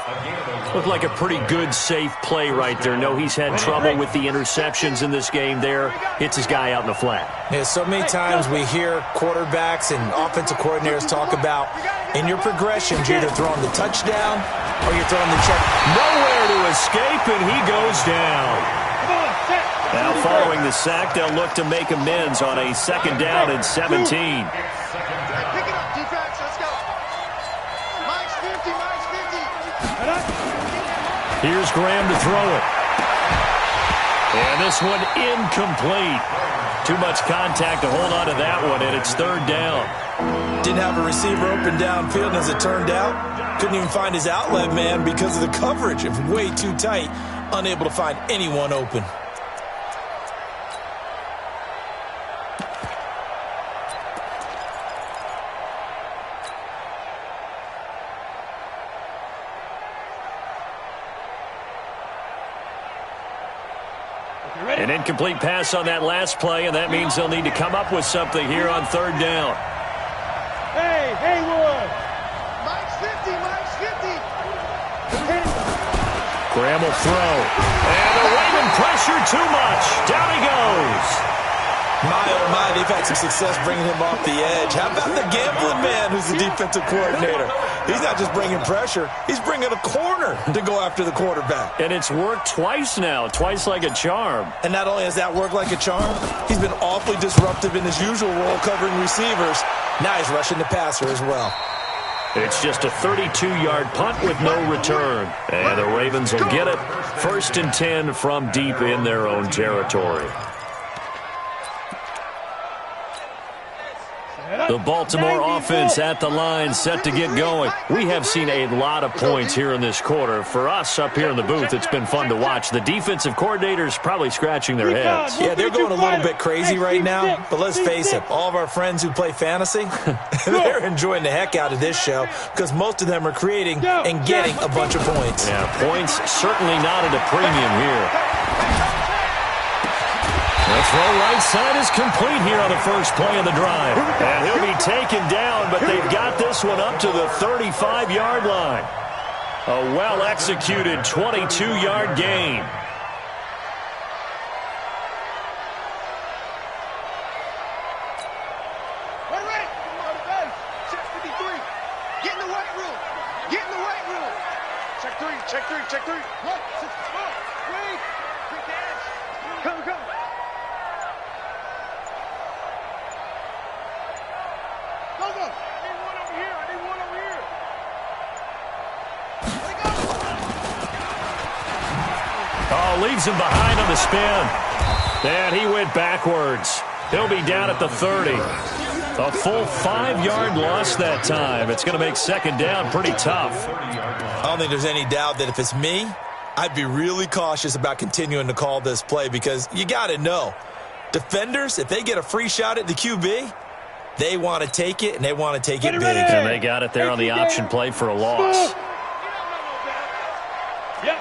Looked like a pretty good, safe play right there. No, he's had trouble with the interceptions in this game there. Hits his guy out in the flat. Yeah, so many times we hear quarterbacks and offensive coordinators talk about in your progressions, you're either throwing the touchdown or you're throwing the check. Nowhere to escape, and he goes down. Now following the sack, they'll look to make amends on a second down and 17. Here's Graham to throw it. And this one incomplete. Too much contact to hold on to that one, and it's third down. Didn't have a receiver open downfield, and as it turned out, couldn't even find his outlet man because of the coverage. It was way too tight, unable to find anyone open. An incomplete pass on that last play, and that means they'll need to come up with something here on third down. Hey, Haywood! Mike's 50, Mike's 50! Graham will throw. And the Raven pressure too much. Down he goes. My, oh my, they've had some success bringing him off the edge. How about the gambling man who's the defensive coordinator? He's not just bringing pressure, he's bringing a corner to go after the quarterback. And it's worked twice now, twice like a charm. And not only has that worked like a charm, he's been awfully disruptive in his usual role covering receivers. Now he's rushing the passer as well. It's just a 32-yard punt with no return. And the Ravens will get it. 1st and 10 from deep in their own territory. The Baltimore offense at the line, set to get going. We have seen a lot of points here in this quarter. For us up here in the booth, it's been fun to watch. The defensive coordinators probably scratching their heads. Yeah, they're going a little bit crazy right now. But let's face it, all of our friends who play fantasy, they're enjoying the heck out of this show because most of them are creating and getting a bunch of points. Yeah, points certainly not at a premium here. The throw right side is complete here on the first play of the drive. And he'll be taken down, but they've got this one up to the 35-yard line. A well-executed 22-yard gain. Get in the weight room. Get in the weight room. Check three, check three, check three. Look, wait. Quick dash. Come. Go. I need one over here. Oh, leaves him behind on the spin. And he went backwards. He'll be down at the 30. A full 5-yard loss that time. It's going to make second down pretty tough. I don't think there's any doubt that if it's me, I'd be really cautious about continuing to call this play because you got to know, defenders, if they get a free shot at the QB, they want to take it, and they want to take it big. And they got it there on the option play for a loss. Yep.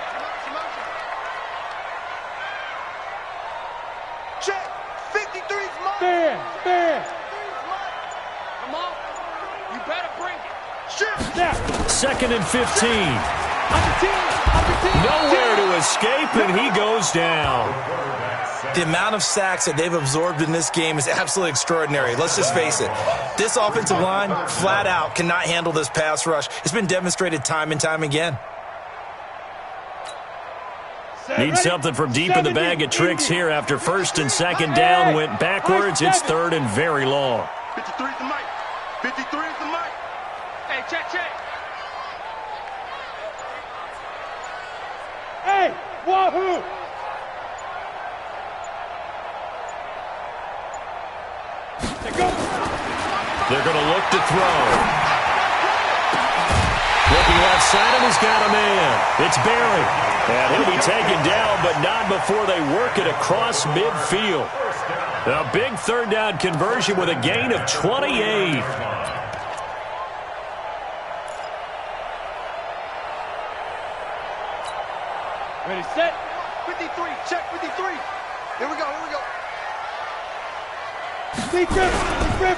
Check. 53's mine. Stand. Come on. You better bring it. Shit. Now. 2nd and 15. I'm Nowhere to escape, and he goes down. The amount of sacks that they've absorbed in this game is absolutely extraordinary. Let's just face it. This offensive line, flat out, cannot handle this pass rush. It's been demonstrated time and time again. Need something from deep in the bag of tricks here after 1st and 2nd down went backwards. It's 3rd and very long. 53 is the mic. 53 is the mic. Hey, check. Hey, wahoo! They're going to look to throw. Looking left side, and he's got a man. It's Barry. And he'll be taken down, but not before they work it across midfield. A big 3rd down conversion with a gain of 28. Ready, set. 53. Check 53. Here we go. See Griffin.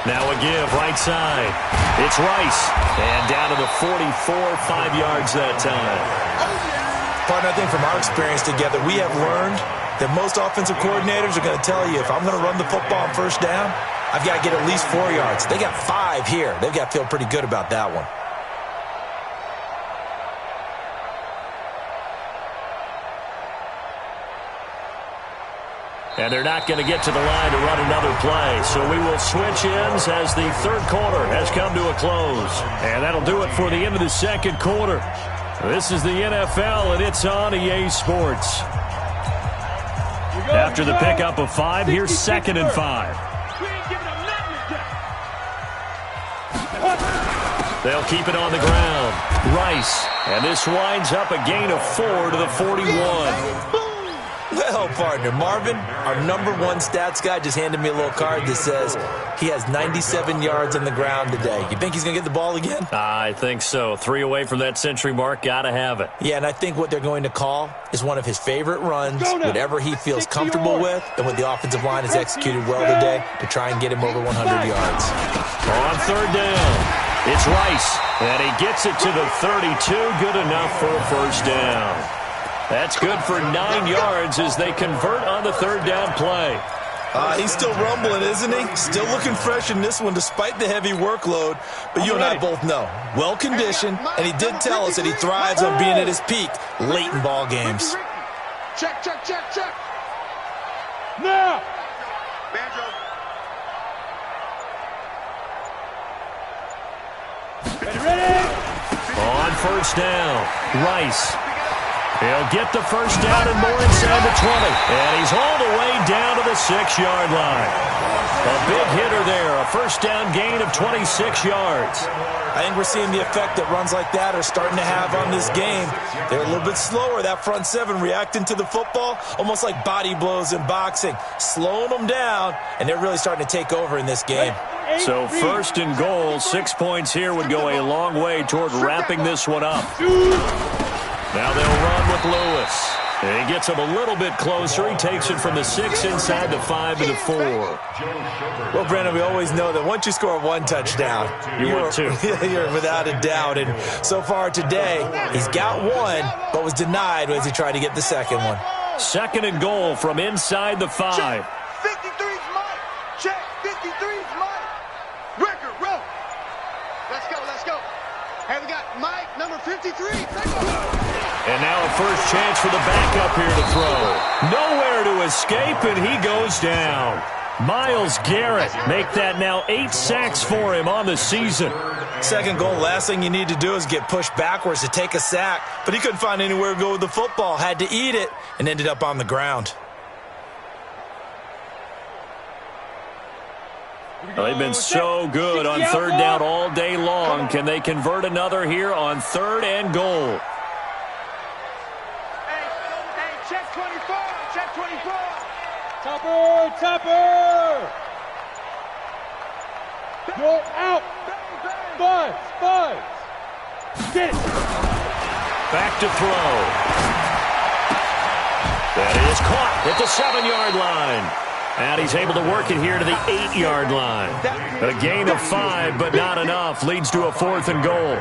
Now a give, right side. It's Rice. And down to the 44, 5 yards that time. Partner, I think from our experience together, we have learned that most offensive coordinators are going to tell you, if I'm going to run the football on first down, I've got to get at least 4 yards. They got 5 here. They've got to feel pretty good about that one. And they're not going to get to the line to run another play. So we will switch ends as the third quarter has come to a close. And that'll do it for the end of the second quarter. This is the NFL, and it's on EA Sports. After the pickup of 5, here's 2nd and 5. They'll keep it on the ground. Rice. And this winds up a gain of 4 to the 41. Well, partner, Marvin, our #1 stats guy, just handed me a little card that says he has 97 yards on the ground today. You think he's going to get the ball again? I think so. 3 away from that century mark. Got to have it. Yeah, and I think what they're going to call is one of his favorite runs, whatever he feels comfortable with, and what the offensive line has executed well today to try and get him over 100 yards. On 3rd down, it's Rice, and he gets it to the 32. Good enough for a first down. That's good for 9 yards as they convert on the 3rd down play. He's still rumbling, isn't he? Still looking fresh in this one despite the heavy workload. But you and I both know, well-conditioned, and he did tell us that he thrives on being at his peak late in ball games. Check, check, check, check. Now! Banjo. Ready? On 1st down, Rice. He'll get the first down and more inside the 20. And he's all the way down to the 6-yard line. A big hitter there. A first down gain of 26 yards. I think we're seeing the effect that runs like that are starting to have on this game. They're a little bit slower, that front 7, reacting to the football, almost like body blows in boxing, slowing them down, and they're really starting to take over in this game. So 1st and goal, 6 points here would go a long way toward wrapping this one up. Now they'll run with Lewis. And he gets him a little bit closer. He takes it from the 6 inside the 5 to the 4. Well, Brandon, we always know that once you score 1 touchdown, you're 2. You're without a doubt. And so far today, he's got 1, but was denied as he tried to get the 2nd one. 2nd and goal from inside the 5. Check. 53's mine. Check. 53's mine. Record, roll. Let's go, let's go. Hey, we got Mike, number 53. And now a first chance for the backup here to throw. Nowhere to escape, and he goes down. Myles Garrett make that now 8 sacks for him on the season. 2nd goal, last thing you need to do is get pushed backwards to take a sack. But he couldn't find anywhere to go with the football, had to eat it, and ended up on the ground. Well, they've been so good on 3rd down all day long. Can they convert another here on 3rd and goal? Hey, check 24. Check 24. Topper! Topper! Go out! Buzz! Buzz! Get it! Back to throw. That is caught at the 7-yard line. And he's able to work it here to the 8-yard line. A gain of 5, but not enough. Leads to a 4th and goal.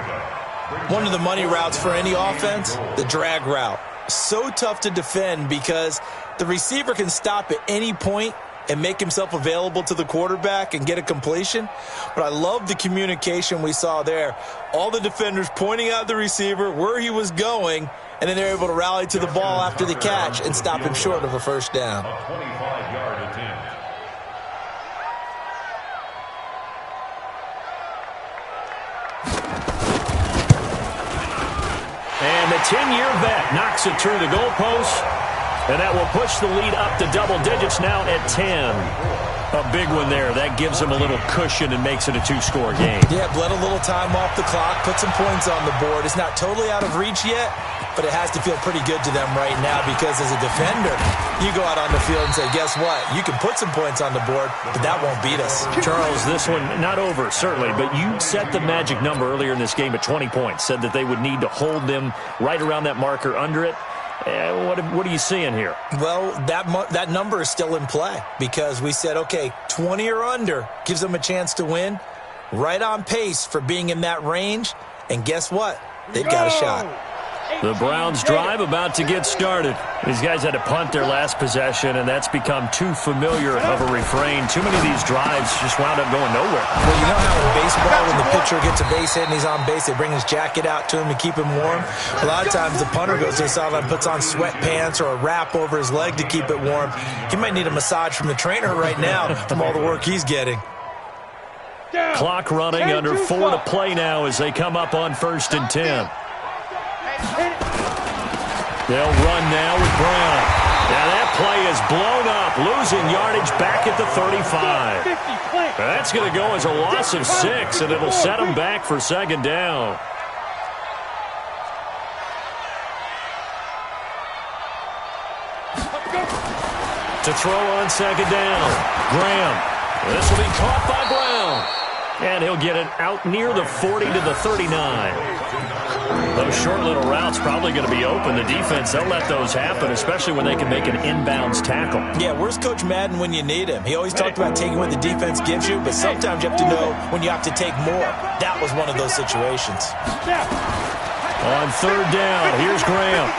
One of the money routes for any offense, the drag route. So tough to defend because the receiver can stop at any point and make himself available to the quarterback and get a completion. But I love the communication we saw there. All the defenders pointing out the receiver, where he was going, and then they're able to rally to the ball after the catch and stop him short of a first down. A 25-yard attempt. And the 10-year vet knocks it through the goalpost. And that will push the lead up to double digits now at 10. A big one there. That gives them a little cushion and makes it a 2-score game. Yeah, bled a little time off the clock, put some points on the board. It's not totally out of reach yet, but it has to feel pretty good to them right now because as a defender, you go out on the field and say, guess what? You can put some points on the board, but that won't beat us. Charles, this one not over, certainly, but you set the magic number earlier in this game at 20 points, said that they would need to hold them right around that marker under it. What are you seeing here? Well, that number is still in play because we said, okay, 20 or under gives them a chance to win. Right on pace for being in that range. And guess what? They've got a shot. The Browns drive about to get started. These guys had to punt their last possession, and that's become too familiar of a refrain. Too many of these drives just wound up going nowhere. Well, you know how in baseball, when the pitcher gets a base hit and he's on base, they bring his jacket out to him to keep him warm? A lot of times the punter goes to the sideline, puts on sweatpants or a wrap over his leg to keep it warm. He might need a massage from the trainer right now from all the work he's getting. Clock running, under 4 to play now as they come up on 1st and 10. They'll run now with Brown. Now that play is blown up, losing yardage back at the 35. That's going to go as a loss of 6, and it'll set them back for 2nd down. To throw on 2nd down, Graham. This will be caught by Brown. And he'll get it out near the 40 to the 39. Those short little routes probably going to be open. The defense, they'll let those happen, especially when they can make an inbounds tackle. Yeah, where's Coach Madden when you need him? He always talked about taking what the defense gives you, but sometimes you have to know when you have to take more. That was one of those situations. On 3rd down, here's Graham.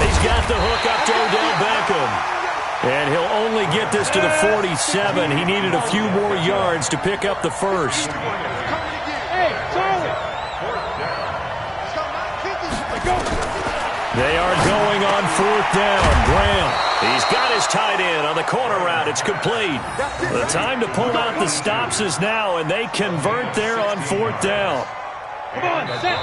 He's got the hook up to Odell Beckham. And he'll only get this to the 47. He needed a few more yards to pick up the first. They are going on 4th down. Graham, he's got his tight end on the corner route. It's complete. The time to pull out the stops is now, and they convert there on 4th down.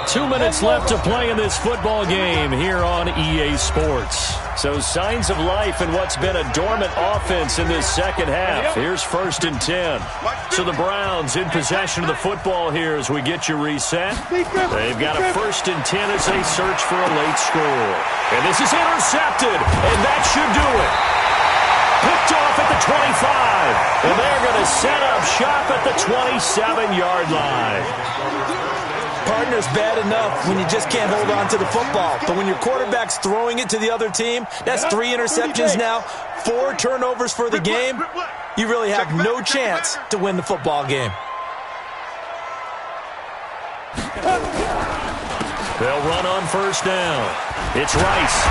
2 minutes left to play in this football game here on EA Sports. So signs of life in what's been a dormant offense in this second half. Here's 1st and 10. So the Browns in possession of the football here as we get you reset. They've got a 1st and 10 as they search for a late score. And this is intercepted, and that should do it. Picked off at the 25. And they're going to set up shop at the 27-yard line. Partner's bad enough when you just can't hold on to the football. But when your quarterback's throwing it to the other team, that's 3 interceptions now, 4 turnovers for the game. You really have no chance to win the football game. They'll run on 1st down. It's Rice.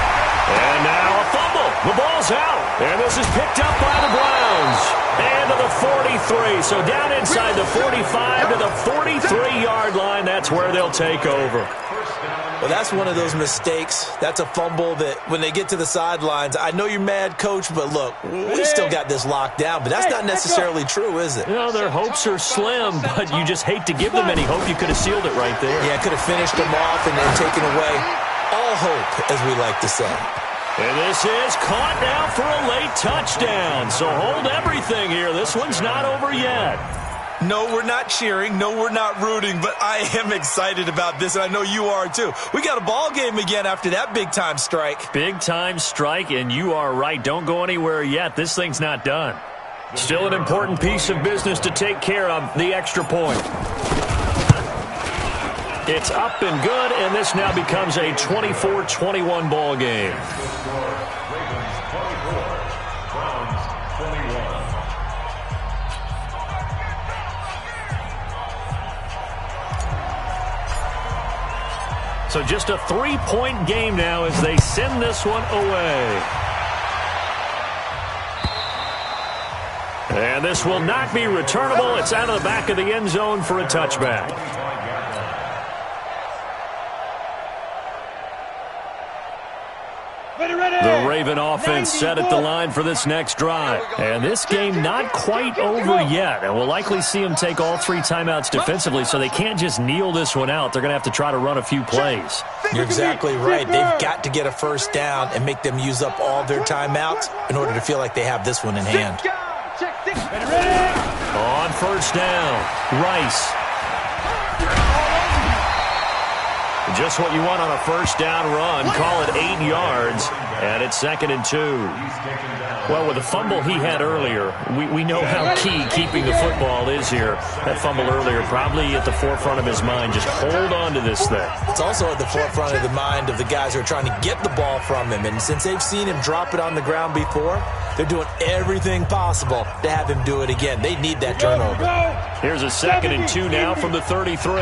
And now a fumble. The ball's out. And this is picked up by the Browns. And to the 43. So down inside the 45 to the 43-yard line. That's where they'll take over. Well, that's one of those mistakes. That's a fumble that when they get to the sidelines, I know you're mad, Coach, but look, we still got this locked down. But that's not necessarily true, is it? You know, their hopes are slim, but you just hate to give them any hope. You could have sealed it right there. Yeah, could have finished them off and then taken away all hope, as we like to say. And this is caught now for a late touchdown. So hold everything here. This one's not over yet. No, we're not cheering. No, we're not rooting. But I am excited about this, and I know you are too. We got a ball game again after that big-time strike. Big-time strike, and you are right. Don't go anywhere yet. This thing's not done. Still an important piece of business to take care of, the extra point. It's up and good, and this now becomes a 24-21 ball game. So just a 3-point game now as they send this one away. And this will not be returnable. It's out of the back of the end zone for a touchback. The Raven offense set at the line for this next drive. And this game not quite over yet. And we'll likely see them take all 3 timeouts defensively, so they can't just kneel this one out. They're going to have to try to run a few plays. You're exactly right. They've got to get a first down and make them use up all their timeouts in order to feel like they have this one in hand. On first down, Rice. Just what you want on a first down run. Call it 8 yards. And it's 2nd and 2. Well, with the fumble he had earlier, we know how key keeping the football is here. That fumble earlier probably at the forefront of his mind. Just hold on to this thing. It's also at the forefront of the mind of the guys who are trying to get the ball from him. And since they've seen him drop it on the ground before, they're doing everything possible to have him do it again. They need that turnover. Here's a 2nd and 2 now from the 33.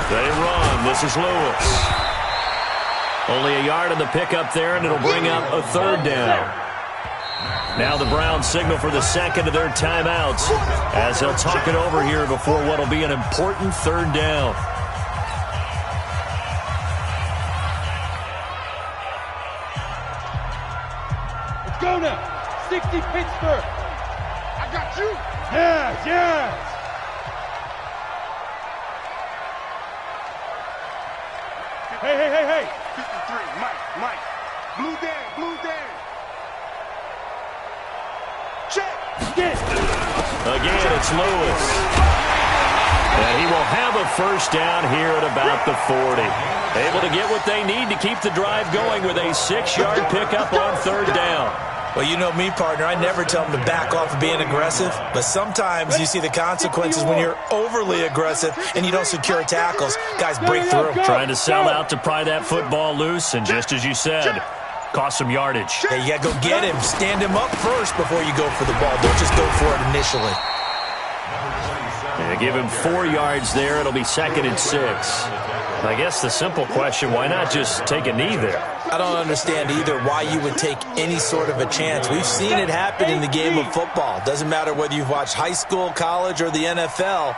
They run. This is Lewis. Only a yard on the pickup there, and it'll bring up a 3rd down. Now the Browns signal for the 2nd of their timeouts as they'll talk it over here before what will be an important 3rd down. Let's go now. 60 Pittsburgh. I got you. Yes, yes. Hey. 53, Mike. Blue Dan. Check. Again, it's Lewis. And he will have a 1st down here at about the 40. Able to get what they need to keep the drive going with a 6-yard pickup on 3rd down. Well, you know me, partner. I never tell them to back off of being aggressive. But sometimes you see the consequences when you're overly aggressive and you don't secure tackles. Guys break through. Trying to sell out to pry that football loose, and just as you said, cost some yardage. Yeah, you got to go get him. Stand him up first before you go for the ball. Don't just go for it initially. Yeah, give him 4 yards there. It'll be 2nd and 6. I guess the simple question, why not just take a knee there? I don't understand either why you would take any sort of a chance. We've seen it happen in the game of football. Doesn't matter whether you've watched high school, college, or the NFL.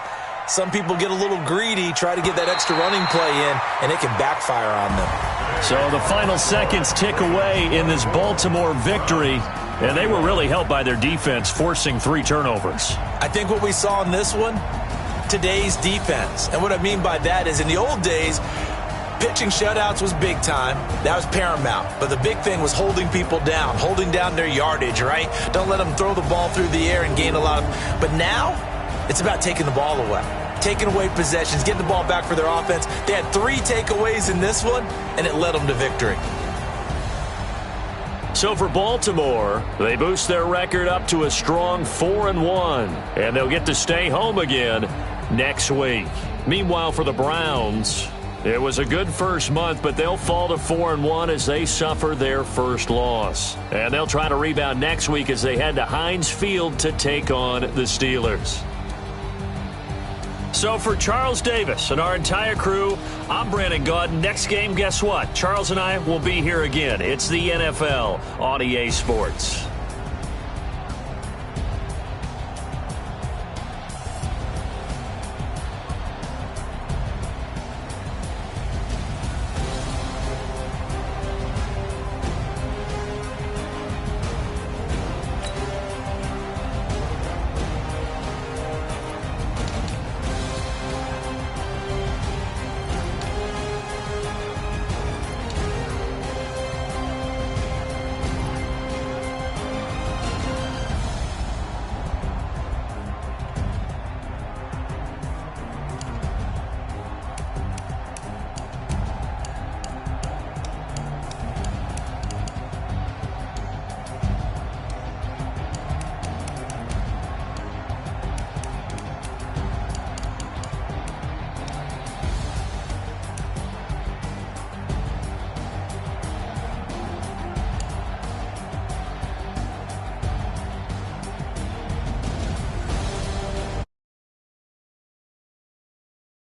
Some people get a little greedy, try to get that extra running play in, and it can backfire on them. So the final seconds tick away in this Baltimore victory, and they were really helped by their defense, forcing 3 turnovers. I think what we saw in this one, today's defense. And what I mean by that is in the old days, pitching shutouts was big time. That was paramount. But the big thing was holding people down, holding down their yardage, right? Don't let them throw the ball through the air and gain a lot of... But now, it's about taking the ball away. Taking away possessions, getting the ball back for their offense. They had 3 takeaways in this one, and it led them to victory. So for Baltimore, they boost their record up to a strong 4-1, and they'll get to stay home again next week. Meanwhile, for the Browns, it was a good first month, but they'll fall to 4-1 as they suffer their first loss. And they'll try to rebound next week as they head to Heinz Field to take on the Steelers. So for Charles Davis and our entire crew, I'm Brandon Gaudin. Next game, guess what? Charles and I will be here again. It's the NFL on EA Sports.